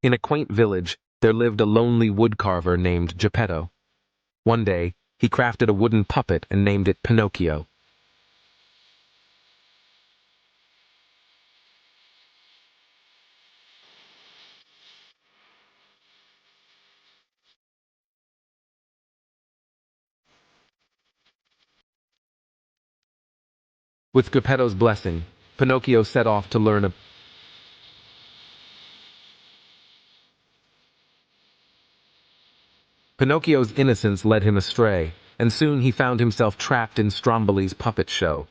In a quaint village, there lived a lonely woodcarver named Gepetto. One day, he crafted a wooden puppet and named it Pinocchio. With Gepetto's blessing, Pinocchio set off to learn a Pinocchio's innocence led him astray, and soon he found himself trapped in Stromboli's puppet show.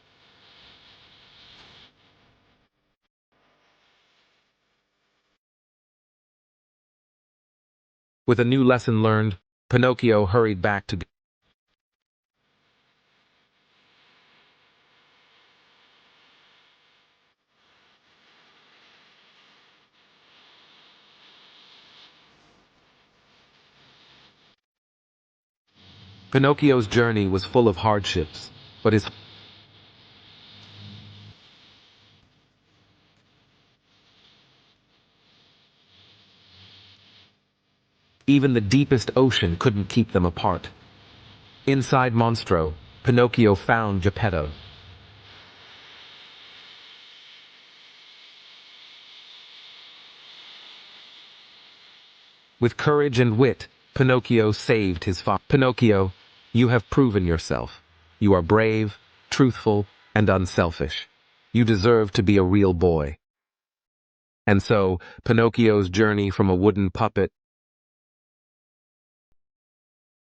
With a new lesson learned, Pinocchio hurried back to Pinocchio's journey was full of hardships, but even the deepest ocean couldn't keep them apart. Inside Monstro, Pinocchio found Gepetto. With courage and wit, Pinocchio saved his father. Pinocchio, you have proven yourself. You are brave, truthful, and unselfish. You deserve to be a real boy. And so, Pinocchio's journey from a wooden puppet